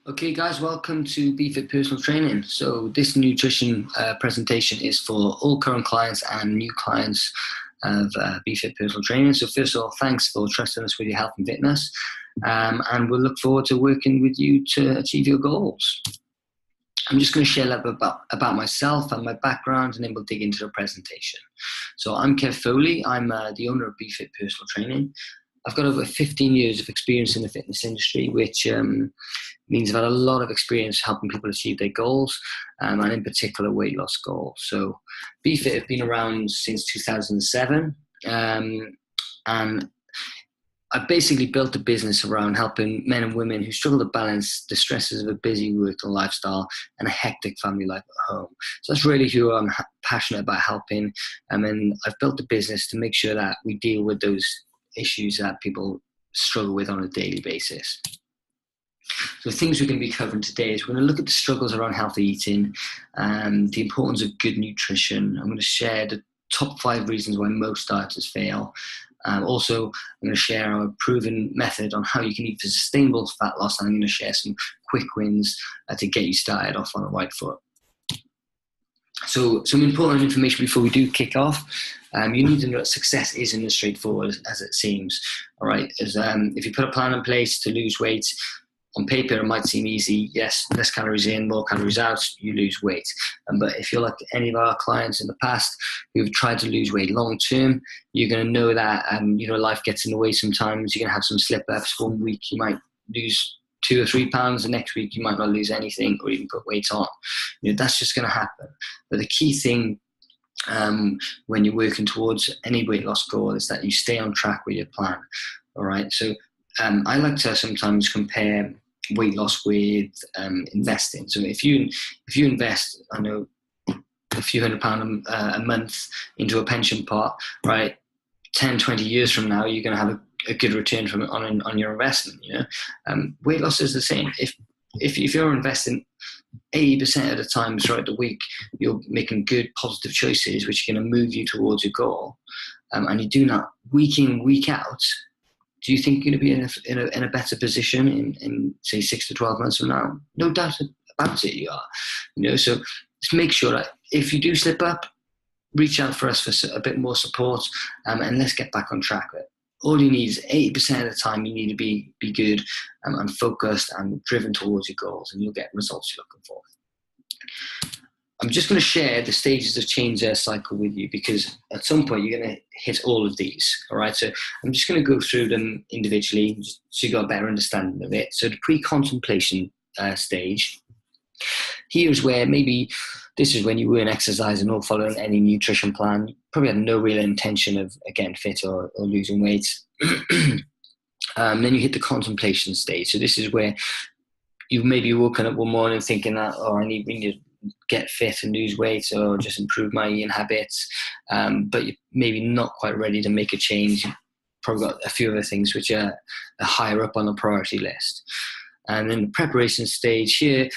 Okay, guys, welcome to BeFit Personal Training. So this nutrition presentation is for all current clients and new clients of BeFit Personal Training. So first of all, thanks for trusting us with your health and fitness, and we'll look forward to working with you to achieve your goals. I'm just going to share a little bit about myself and my background, and then we'll dig into the presentation. So I'm Kev Foley. I'm the owner of BeFit Personal Training. I've got over 15 years of experience in the fitness industry, which means I've had a lot of experience helping people achieve their goals, and in particular weight loss goals. So BeFit have been around since 2007, and I basically built a business around helping men and women who struggle to balance the stresses of a busy work and lifestyle and a hectic family life at home. So that's really who I'm passionate about helping, and I've built a business to make sure that we deal with those issues that people struggle with on a daily basis. So things we're going to be covering today is we're going to look at the struggles around healthy eating and the importance of good nutrition. I'm going to share the top 5 reasons why most dieters fail. Also, I'm going to share our proven method on how you can eat for sustainable fat loss, and I'm going to share some quick wins to get you started off on the right foot. So some important information before we do kick off. You need to know that success isn't as straightforward as it seems. All right, if you put a plan in place to lose weight, on paper it might seem easy. Yes, less calories in, more calories out, you lose weight. But if you're like any of our clients in the past who've tried to lose weight long term, you're going to know that life gets in the way sometimes. You're going to have some slip ups. One week you might lose 2 or 3 pounds, the next week you might not lose anything or even put weight on. That's just going to happen. But the key thing when you're working towards any weight loss goal is that you stay on track with your plan. All right. So I like to sometimes compare weight loss with investing. So if you invest, I know, a few £100 a month into a pension pot, right, 10, 20 years from now, you're going to have a good return from it on your investment. Weight loss is the same. If you're investing 80% of the time throughout the week, you're making good positive choices which are going to move you towards your goal, and you're doing that week in, week out, do you think you're going to be in a better position in say 6 to 12 months from now? No doubt about it, you are. So just make sure that if you do slip up, reach out for us for a bit more support, and let's get back on track with it. All you need is 80% of the time you need to be good and focused and driven towards your goals, and you'll get results you're looking for. I'm just going to share the stages of change cycle with you, because at some point you're going to hit all of these. All right, so I'm just going to go through them individually so you got a better understanding of it. So the pre-contemplation stage. Here's where maybe this is when you weren't exercising or following any nutrition plan. You probably had no real intention of getting fit or losing weight. Then you hit the contemplation stage. So this is where you've maybe woken up one morning thinking that, I need to get fit and lose weight or just improve my eating habits. But you're maybe not quite ready to make a change. You've probably got a few other things which are higher up on the priority list. And then the preparation stage here,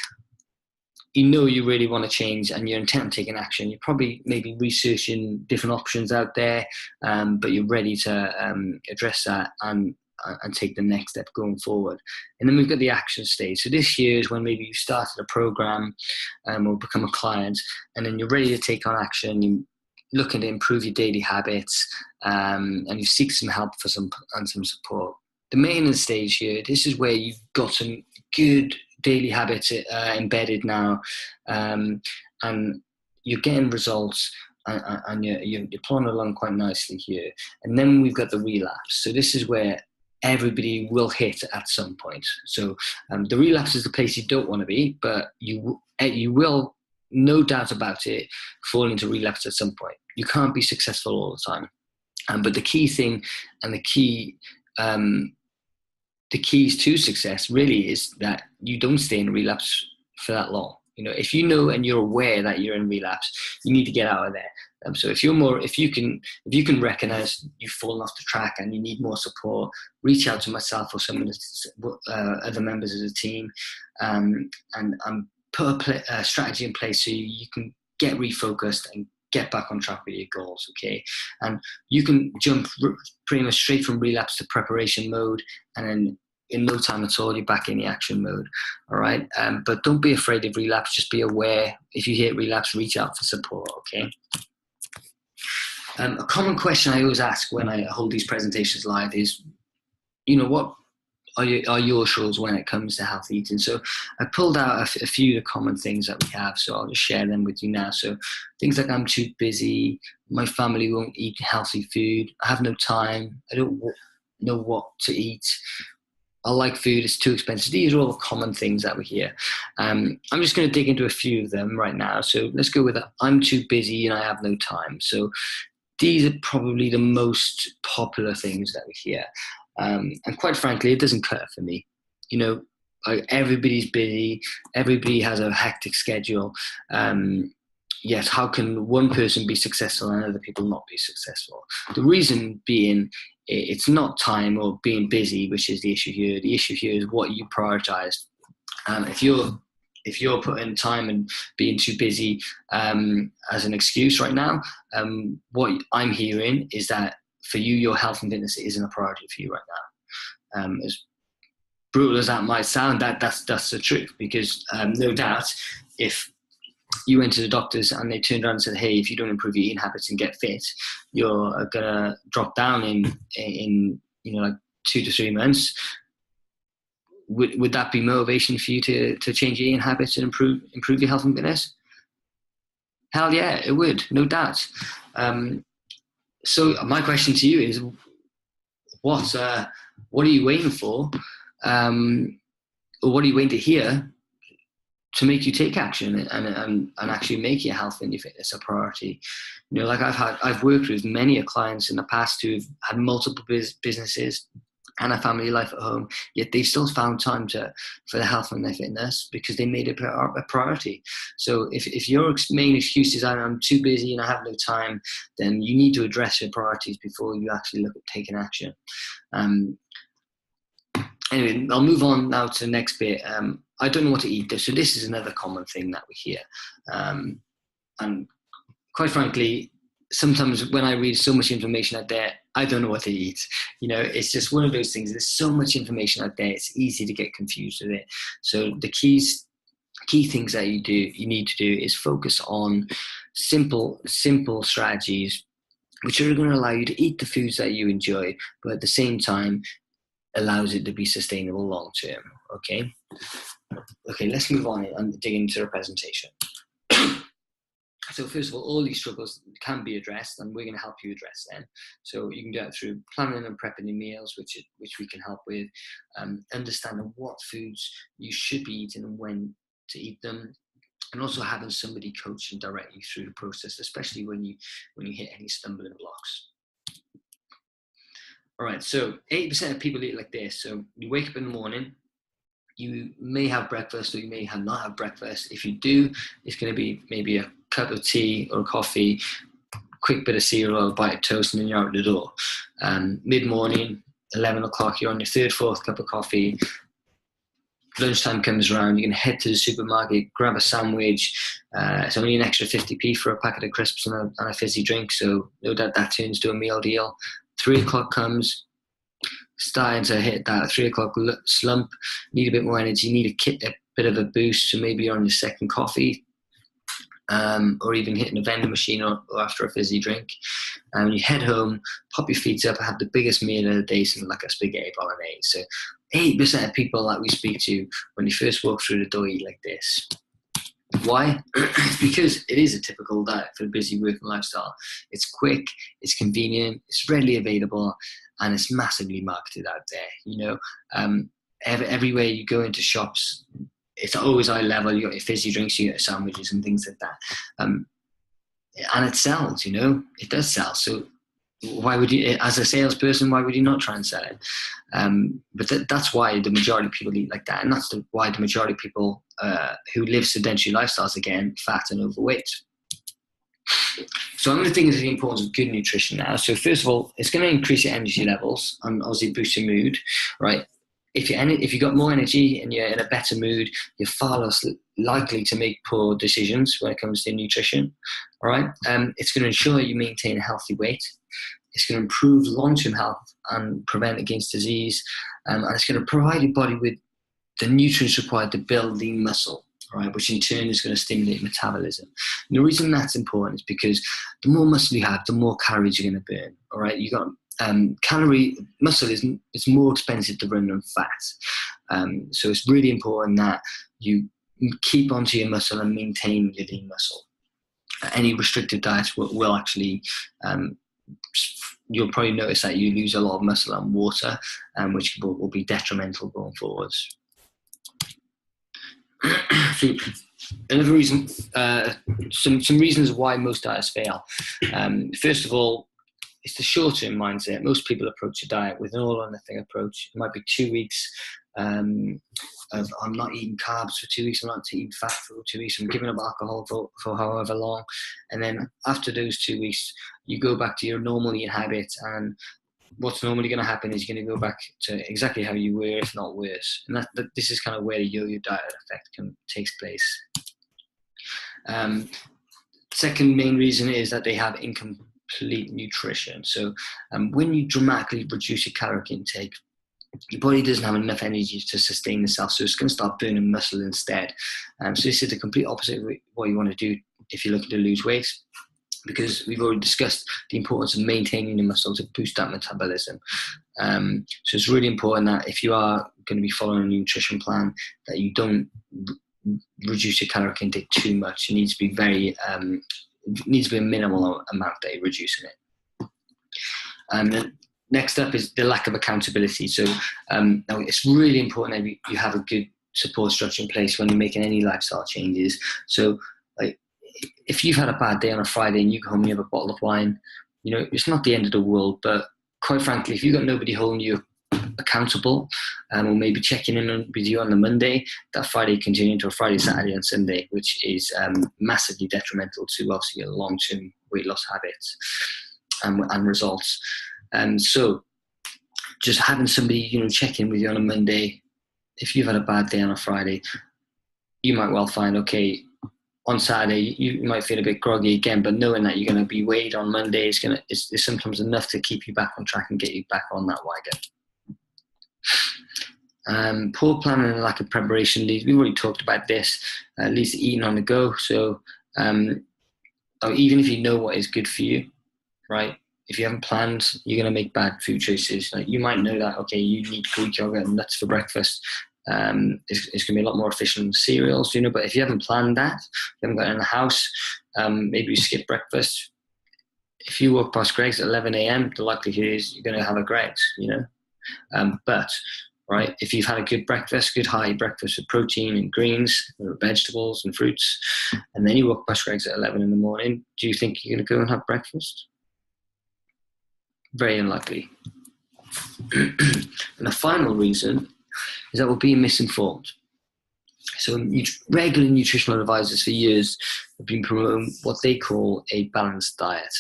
you really want to change and you're intent on taking action. You're probably maybe researching different options out there, but you're ready to address that and take the next step going forward. And then we've got the action stage. So this year is when maybe you started a program or become a client, and then you're ready to take on action. You're looking to improve your daily habits, and you seek some help for some support. The maintenance stage here, this is where you've got some good daily habits embedded now, and you're getting results, and you're plodding along quite nicely here. And then we've got the relapse. So this is where everybody will hit at some point. So the relapse is the place you don't want to be, but you will, no doubt about it, fall into relapse at some point. You can't be successful all the time. But the key thing and the keys to success really is that you don't stay in relapse for that long. If you know and you're aware that you're in relapse, you need to get out of there. So if you can recognize you've fallen off the track and you need more support, reach out to myself or some of the other members of the team, and put a strategy in place so you can get refocused and get back on track with your goals. Okay, and you can jump pretty much straight from relapse to preparation mode, and then in no time at all, you're back in the action mode. All right. But don't be afraid of relapse. Just be aware. If you hit relapse, reach out for support. Okay. A common question I always ask when I hold these presentations live is, what are your struggles when it comes to healthy eating? So I pulled out a few of the common things that we have. So I'll just share them with you now. So things like I'm too busy, my family won't eat healthy food, I have no time, I don't know what to eat, I like food, it's too expensive. These are all the common things that we hear. I'm just going to dig into a few of them right now. So let's go with I'm too busy and I have no time. So these are probably the most popular things that we hear. And quite frankly, it doesn't cut for me. Everybody's busy. Everybody has a hectic schedule. Yet how can one person be successful and other people not be successful? The reason being, it's not time or being busy, which is the issue here. The issue here is what you prioritize. If you're putting time and being too busy as an excuse right now, what I'm hearing is that for you, your health and fitness isn't a priority for you right now. As brutal as that might sound, that's the truth. Because no doubt, if you went to the doctors and they turned around and said, "Hey, if you don't improve your eating habits and get fit, you're gonna drop down in like 2 to 3 months," would that be motivation for you to change your eating habits and improve your health and fitness? Hell yeah, it would, no doubt. So my question to you is, what are you waiting for, or what are you waiting to hear to make you take action and actually make your health and your fitness a priority? Like I've worked with many clients in the past who've had multiple businesses and a family life at home, yet they've still found time for their health and their fitness because they made it a priority. So if your main excuse is I'm too busy and I have no time, then you need to address your priorities before you actually look at taking action. Anyway, I'll move on now to the next bit. I don't know what to eat. So this is another common thing that we hear. And quite frankly, sometimes when I read so much information out there, I don't know what to eat. It's just one of those things. There's so much information out there. It's easy to get confused with it. So the key things that you need to do is focus on simple strategies, which are going to allow you to eat the foods that you enjoy, but at the same time, allows it to be sustainable long term. Okay, let's move on and dig into the presentation. So first of all these struggles can be addressed, and we're going to help you address them. So you can do it through planning and prepping your meals, which we can help with, understanding what foods you should be eating and when to eat them, and also having somebody coach and direct you through the process, especially when you hit any stumbling blocks. All right, so 80% of people eat like this. So you wake up in the morning, you may have breakfast or you may not have breakfast. If you do, it's going to be maybe a cup of tea or coffee, quick bit of cereal, a bite of toast, and then you're out the door. Mid-morning, 11 o'clock, you're on your third, fourth cup of coffee. Lunchtime comes around, you can head to the supermarket, grab a sandwich. It's only an extra 50p for a packet of crisps and a fizzy drink, so no doubt that turns to a meal deal. 3 o'clock comes, starting to hit that 3 o'clock slump, need a bit more energy, need a bit of a boost, so maybe you're on your second coffee, or even hitting a vending machine or after a fizzy drink. You head home, pop your feet up, have the biggest meal of the day, something like a spaghetti bolognese. So 80% of people that we speak to, when they first walk through the door, eat like this. Why? Because it is a typical diet for a busy working lifestyle. It's quick, it's convenient, it's readily available, and it's massively marketed out there. Everywhere you go into shops, it's always eye level. You got your fizzy drinks, you get sandwiches and things like that. And it sells, it does sell. So why would you, as a salesperson, why would you not try and sell it? But that's why the majority of people eat like that. And that's why the majority of people who live sedentary lifestyles, again, fat and overweight. So I'm going to dig into the importance of good nutrition now. So first of all, it's going to increase your energy levels and obviously boost your mood, right? If you've got more energy and you're in a better mood, you're far less likely to make poor decisions when it comes to nutrition, all right? It's going to ensure you maintain a healthy weight. It's going to improve long-term health and prevent against disease. And it's going to provide your body with the nutrients required to build lean muscle, right, which in turn is going to stimulate metabolism. And the reason that's important is because the more muscle you have, the more calories you're going to burn. All right, you got muscle is more expensive to run than fat. So it's really important that you keep onto your muscle and maintain your lean muscle. Any restrictive diets will actually, you'll probably notice that you lose a lot of muscle and water, which will be detrimental going forwards. So another reason, some reasons why most diets fail. First of all, it's the short-term mindset. Most people approach a diet with an all-or-nothing approach. It might be 2 weeks of I'm not eating carbs for 2 weeks, I'm not eating fat for 2 weeks, I'm giving up alcohol for however long. And then after those 2 weeks, you go back to your normal eating habits, and what's normally going to happen is you're going to go back to exactly how you were, if not worse. And this is kind of where the yo-yo diet effect takes place. Second main reason is that they have incomplete nutrition. So when you dramatically reduce your caloric intake, your body doesn't have enough energy to sustain itself, so it's going to start burning muscle instead. So this is the complete opposite of what you want to do if you're looking to lose weight, because we've already discussed the importance of maintaining the muscle to boost that metabolism. So it's really important that if you are going to be following a nutrition plan, that you don't reduce your caloric intake too much. It needs to be a minimal amount that you're reducing it. And next up is the lack of accountability. So now it's really important that you have a good support structure in place when you're making any lifestyle changes. So like, if you've had a bad day on a Friday and you go home and you have a bottle of wine, it's not the end of the world. But quite frankly, if you've got nobody holding you accountable, or maybe checking in with you on the Monday, that Friday can turn into a Friday, Saturday and Sunday, which is massively detrimental to obviously your long-term weight loss habits and results. So just having somebody, check in with you on a Monday, if you've had a bad day on a Friday, you might well find, okay, on Saturday, you might feel a bit groggy again, but knowing that you're going to be weighed on Monday is sometimes enough to keep you back on track and get you back on that wagon. Poor planning and lack of preparation leads, we've already talked about this, leads to eating on the go. So even if you know what is good for you, right? If you haven't planned, you're going to make bad food choices. Like, you might know that, okay, you need Greek yogurt and nuts for breakfast. It's going to be a lot more efficient than cereals, but if you haven't planned that, you haven't got it in the house, maybe you skip breakfast. If you walk past Greggs at 11 a.m., the likelihood is you're going to have a Greggs, but right, if you've had a good breakfast, good high breakfast with protein and greens, vegetables and fruits, and then you walk past Greggs at 11 in the morning, do you think you're going to go and have breakfast? Very unlikely. And the final reason is that we're being misinformed. So regular nutritional advisors for years have been promoting what they call a balanced diet.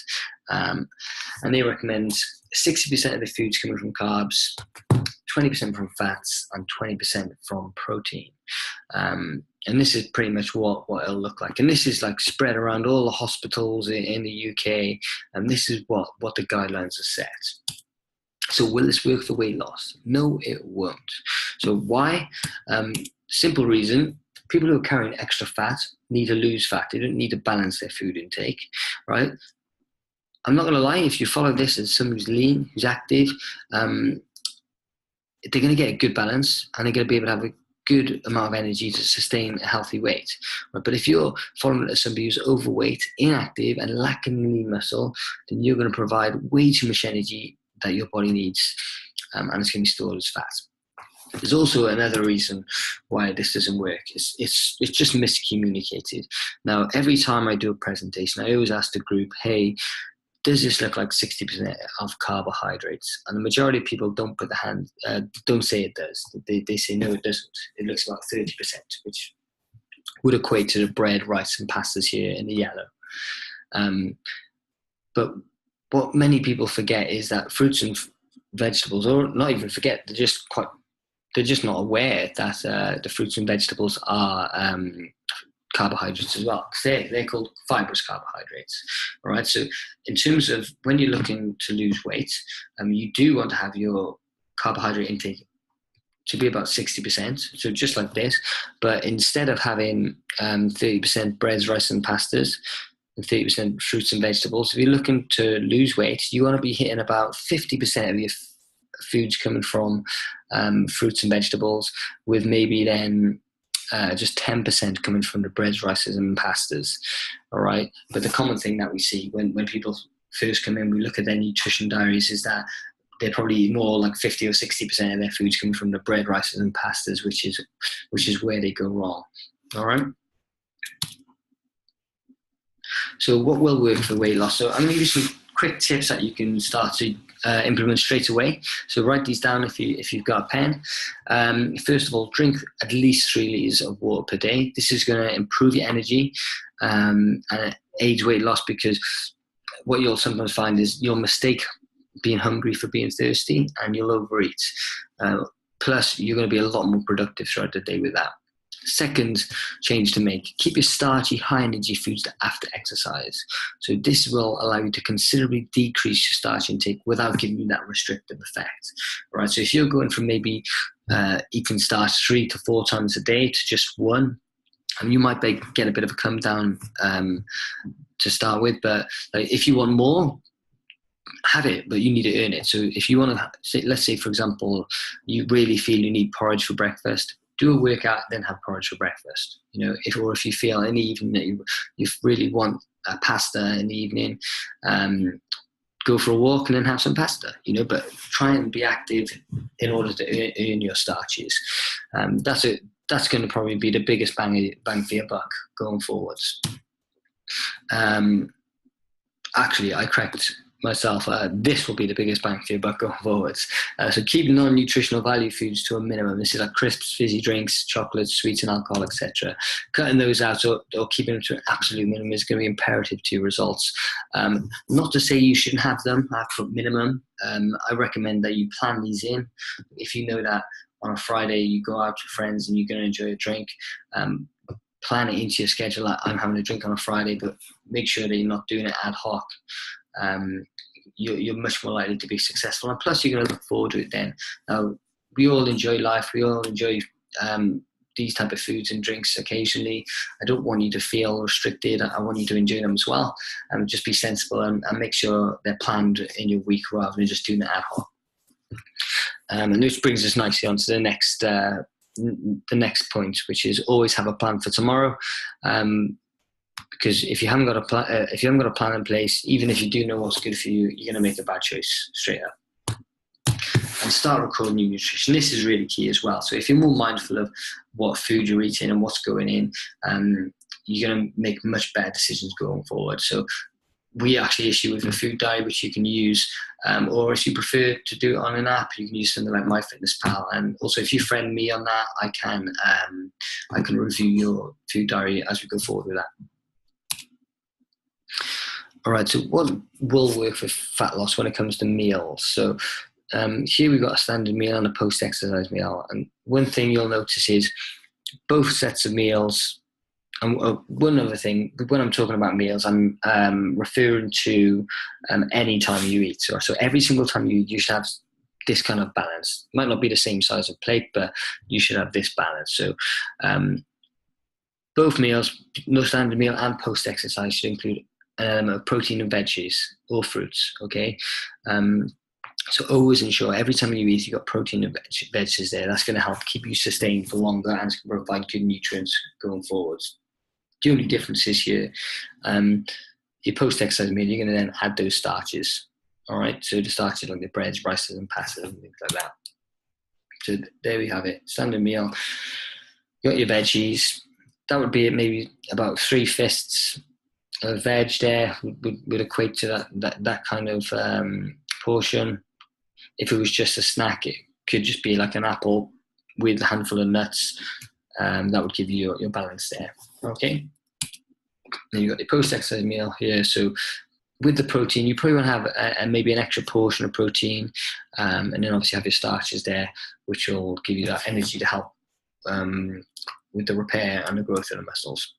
And they recommend 60% of the foods coming from carbs, 20% from fats, and 20% from protein. And this is pretty much what it'll look like. And this is like spread around all the hospitals in the UK. And this is what the guidelines are set. So will this work for weight loss? No, it won't. So why? Simple reason, people who are carrying extra fat need to lose fat. They don't need to balance their food intake, right? I'm not going to lie, if you follow this as someone who's lean, who's active, they're going to get a good balance, and they're going to be able to have a good amount of energy to sustain a healthy weight. Right? But if you're following it as somebody who's overweight, inactive, and lacking lean muscle, then you're going to provide way too much energy that your body needs, and it's going to be stored as fat. There's also another reason why this doesn't work. It's just miscommunicated. Now, every time I do a presentation, I always ask the group, hey, does this look like 60% of carbohydrates? And the majority of people don't put don't say it does. They say, no, it doesn't. It looks about 30%, which would equate to the bread, rice, and pastas here in the yellow. But what many people forget is that fruits and vegetables, or not even forget, they're just not aware that the fruits and vegetables are carbohydrates as well, because they're called fibrous carbohydrates. All right. So in terms of when you're looking to lose weight, you do want to have your carbohydrate intake to be about 60%, so just like this, but instead of having 30% breads, rice and pastas and 30% fruits and vegetables, if you're looking to lose weight, you want to be hitting about 50% of your foods coming from fruits and vegetables, with maybe then just 10% coming from the breads, rices and pastas. All right. But the common thing that we see when people first come in, we look at their nutrition diaries, is that they're probably more like 50 or 60% of their foods coming from the bread, rices and pastas, which is where they go wrong. All right. So what will work for weight loss? So I'm going to give you some quick tips that you can start to implement straight away. So write these down if you've got a pen. First of all, drink at least 3 liters of water per day. This is going to improve your energy and aids weight loss, because what you'll sometimes find is you'll mistake being hungry for being thirsty, and you'll overeat. Plus, you're going to be a lot more productive throughout the day with that. Second change to make: keep your starchy, high energy foods to after exercise. So this will allow you to considerably decrease your starch intake without giving you that restrictive effect. Right. So if you're going from maybe eating starch 3 to 4 times a day to just 1, and you might get a bit of a come down to start with, but if you want more, have it, but you need to earn it. So if you want to say, let's say for example, you really feel you need porridge for breakfast, do a workout, then have porridge for breakfast. If you feel in the evening that you really want a pasta in the evening, go for a walk and then have some pasta. But try and be active in order to earn your starches. That's going to probably be the biggest bang for your buck going forwards. Actually, I correct myself. This will be the biggest bang for your buck going forwards. So keep non-nutritional value foods to a minimum. This is like crisps, fizzy drinks, chocolates, sweets and alcohol, etc. Cutting those out or keeping them to an absolute minimum is going to be imperative to your results. Not to say you shouldn't have them at minimum. I recommend that you plan these in. If you know that on a Friday you go out with friends and you're going to enjoy a drink, plan it into your schedule. I'm having a drink on a Friday, but make sure that you're not doing it ad hoc. You're much more likely to be successful, and plus you're going to look forward to it then. Now, we all enjoy life, we all enjoy these type of foods and drinks occasionally. I don't want you to feel restricted. I want you to enjoy them as well, and just be sensible and make sure they're planned in your week rather than just doing it ad hoc. And this brings us nicely on to the next point, which is always have a plan for tomorrow. Because if you haven't got a plan in place, even if you do know what's good for you, you're going to make a bad choice straight up. And start recording your nutrition. This is really key as well. So if you're more mindful of what food you're eating and what's going in, you're going to make much better decisions going forward. So we actually issue with a food diary, which you can use, or if you prefer to do it on an app, you can use something like MyFitnessPal. And also, if you friend me on that, I can review your food diary as we go forward with that. All right, so what will work for fat loss when it comes to meals? So here we've got a standard meal and a post-exercise meal. And one thing you'll notice is both sets of meals. And one other thing, when I'm talking about meals, I'm referring to any time you eat. So every single time you eat, you should have this kind of balance. It might not be the same size of plate, but you should have this balance. So both meals, no standard meal and post-exercise, should include protein and veggies or fruits. Okay, so always ensure every time you eat, you've got protein and veggies there. That's going to help keep you sustained for longer and it's going to provide good nutrients going forwards. The only difference is here, your post-exercise meal, you're going to then add those starches. All right, so the starches like the breads, rices, and pastas and things like that. So there we have it. Standard meal. You got your veggies. That would be maybe about 3 fists of veg there. Would equate to that kind of portion. If it was just a snack, it could just be like an apple with a handful of nuts. That would give you your balance there. Okay. Then you've got your post-exercise meal here. So with the protein, you probably want to have maybe an extra portion of protein, and then obviously have your starches there, which will give you that energy to help with the repair and the growth of the muscles.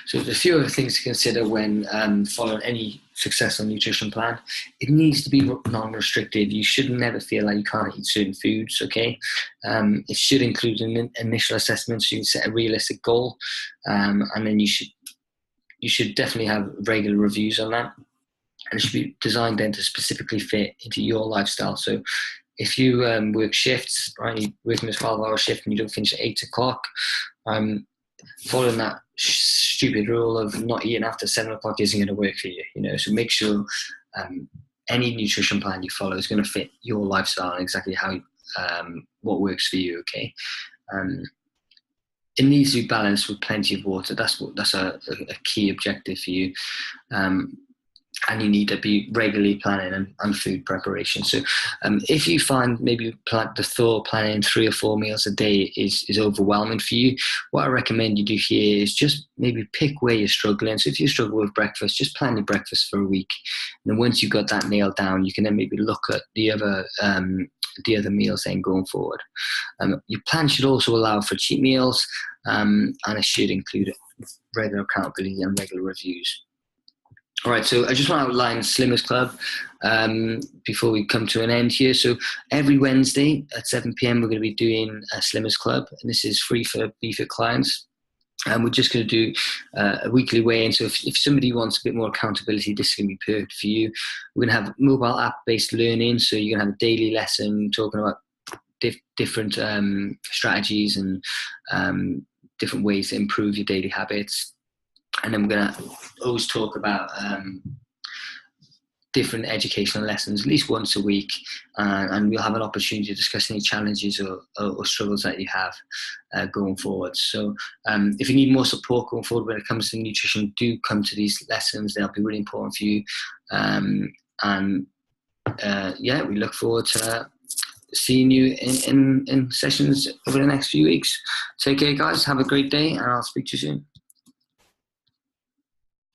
So there's a few other things to consider when following any successful nutrition plan. It needs to be non-restrictive. You should never feel like you can't eat certain foods, okay? It should include an initial assessment, so you can set a realistic goal, and then you should definitely have regular reviews on that. And it should be designed then to specifically fit into your lifestyle. So if you work shifts, right, you're working a 12-hour shift and you don't finish at 8 o'clock, following that stupid rule of not eating after 7 o'clock isn't going to work for you, you know. So make sure any nutrition plan you follow is going to fit your lifestyle and exactly how what works for you, okay? It needs to be balanced with plenty of water. That's a key objective for you. And you need to be regularly planning on food preparation. So if you find maybe the thought planning 3 or 4 meals a day is overwhelming for you, what I recommend you do here is just maybe pick where you're struggling. So if you struggle with breakfast, just plan your breakfast for a week. And then once you've got that nailed down, you can then maybe look at the other meals then going forward. Your plan should also allow for cheat meals, and it should include regular accountability and regular reviews. All right, so I just want to outline Slimmers Club before we come to an end here. So every Wednesday at 7 p.m. we're going to be doing a Slimmers Club, and this is free for BeFit clients. And we're just going to do a weekly weigh-in. So if somebody wants a bit more accountability, this is going to be perfect for you. We're going to have mobile app-based learning. So you're going to have a daily lesson talking about different strategies and different ways to improve your daily habits. And then we're going to always talk about different educational lessons at least once a week, and we'll have an opportunity to discuss any challenges or struggles that you have going forward. So if you need more support going forward when it comes to nutrition, do come to these lessons. They'll be really important for you. We look forward to seeing you in sessions over the next few weeks. Take care, guys. Have a great day, and I'll speak to you soon.